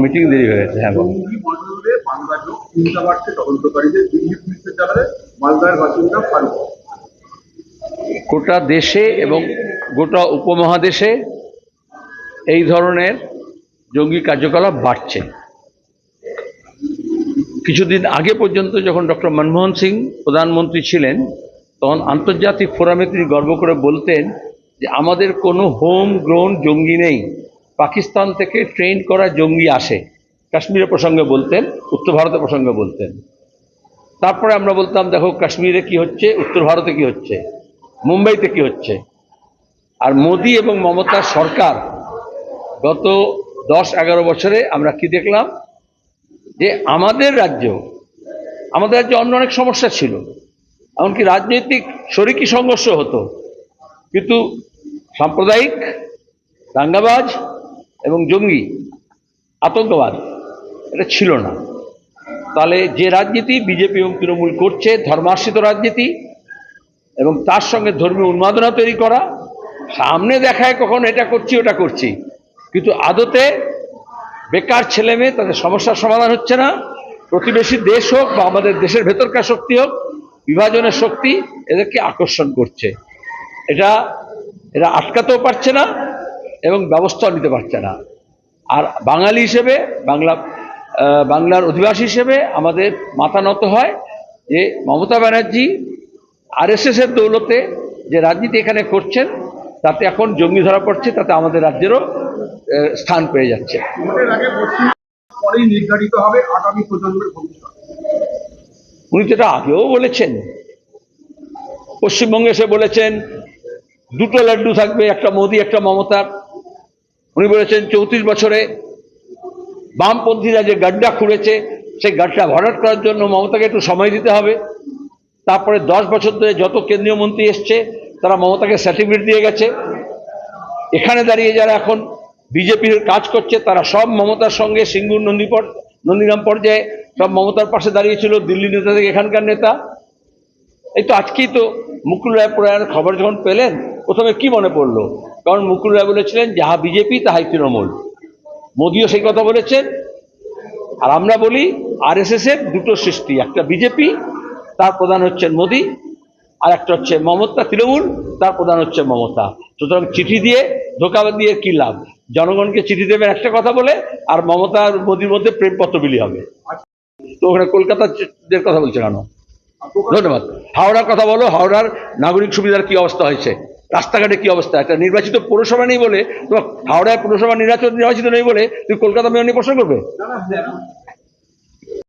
Meeting দেরি হয়ে গেছে। হ্যাঁ, জঙ্গি মডেলে বাংলাদেশ চিন্তা বাড়ছে তদন্তকারীদের দিল্লি পুলিশের জানালে মালদার বাসিন্দা ফারুক। গোটা দেশে এবং গোটা উপমহাদেশে এই ধরনের জঙ্গি কার্যকলাপ বাড়ছে। কিছুদিন আগে পর্যন্ত যখন ডক্টর মনমোহন সিং প্রধানমন্ত্রী ছিলেন, তখন আন্তর্জাতিক ফোরামে তিনি গর্ব করে বলতেন যে আমাদের কোনো হোম গ্রোন জঙ্গি নেই, পাকিস্তান থেকে ট্রেন করা জঙ্গি আসে। কাশ্মীরের প্রসঙ্গে বলতেন, উত্তর ভারতের প্রসঙ্গে বলতেন। তারপরে আমরা বলতাম দেখো কাশ্মীরে কি হচ্ছে, উত্তর ভারতে কি হচ্ছে, মুম্বাইতে কি হচ্ছে। আর মোদি এবং মমতার সরকার গত 10-11 বছরে আমরা কি দেখলাম, যে আমাদের রাজ্যে অন্য অনেক সমস্যা ছিল, এমনকি রাজনৈতিক শরিকি সংঘর্ষ হতো, কিন্তু সাম্প্রদায়িক দাঙ্গাবাজ এবং জঙ্গি আতঙ্কবাদ এটা ছিল না। তাহলে যে রাজনীতি বিজেপি এবং তৃণমূল করছে, ধর্মাশ্রিত রাজনীতি এবং তার সঙ্গে ধর্মীয় উন্মাদনা তৈরি করা, সামনে দেখায় কখন এটা করছি ওটা করছি, কিন্তু আদতে বেকার ছেলে মেয়ে তাদের সমস্যার সমাধান হচ্ছে না। প্রতিবেশী দেশ হোক বা আমাদের দেশের ভেতরকার শক্তি হোক, বিভাজনের শক্তি এদেরকে আকর্ষণ করছে। এরা আটকাতেও পারছে না এবং ব্যবস্থাও নিতে পারছে না। আর বাঙালি হিসেবে, বাংলার অধিবাসী হিসেবে আমাদের মাথা নত হয় যে মমতা ব্যানার্জি আরএসএসের দৌলতে যে রাজনীতি এখানে করছেন, তাতে এখন জঙ্গি ধরা পড়ছে, তাতে আমাদের রাজ্যেরও স্থান পেয়ে যাচ্ছে। পরেই নির্ধারিত হবে আগামী প্রজন্মের ভবিষ্যৎ। উনি তো এটা আগেও বলেছেন, পশ্চিমবঙ্গে এসে বলেছেন দুটো লাড্ডু থাকবে, একটা মোদি একটা মমতার। উনি বলেছেন 34 বছরে বামপন্থীরা যে গাড্ডা খুঁড়েছে, সেই গাড্ডা ভরাট করার জন্য মমতাকে একটু সময় দিতে হবে। তারপরে 10 বছর ধরে যত কেন্দ্রীয় মন্ত্রী এসছে তারা মমতাকে সার্টিফিকেট দিয়ে গেছে। এখানে দাঁড়িয়ে যারা এখন বিজেপির কাজ করছে তারা সব মমতার সঙ্গে সিঙ্গুর নন্দীগ্রাম পর্যায়ে সব মমতার পাশে দাঁড়িয়েছিল, দিল্লি নেতা থেকে এখানকার নেতা। এই তো আজকেই তো মুকুল রায় প্রয়াণের খবর যখন পেলেন, প্রথমে কি মনে পড়লো? কারণ মুকুল রায় বলেছিলেন যাহা বিজেপি তাহাই তৃণমূল। মোদিও সেই কথা বলেছেন। আর আমরা বলি আরএসএস এর দুটো সৃষ্টি, একটা বিজেপি, তার প্রধান হচ্ছেন মোদি, আর একটা হচ্ছে মমতা তৃণমূল, তার প্রধান হচ্ছে মমতা। সুতরাং চিঠি দিয়ে ধোকা দিয়ে কি লাভ? জনগণকে চিঠি দেবেন একটা কথা বলে, আর মমতা আর মোদির মধ্যে প্রেমপত্র বিলি হবে। তো ওখানে কলকাতার কথা বলছে কেন? ধন্যবাদ। হাওড়ার কথা বলো, হাওড়ার নাগরিক সুবিধার কি অবস্থা হয়েছে, রাস্তাঘাটে কি অবস্থা। একটা নির্বাচিত পৌরসভা নেই বলে, তো হাওড়ায় পৌরসভা নির্বাচিত নেই বলে তুই কলকাতা মেয়র নিয়ে প্রশ্ন করবে?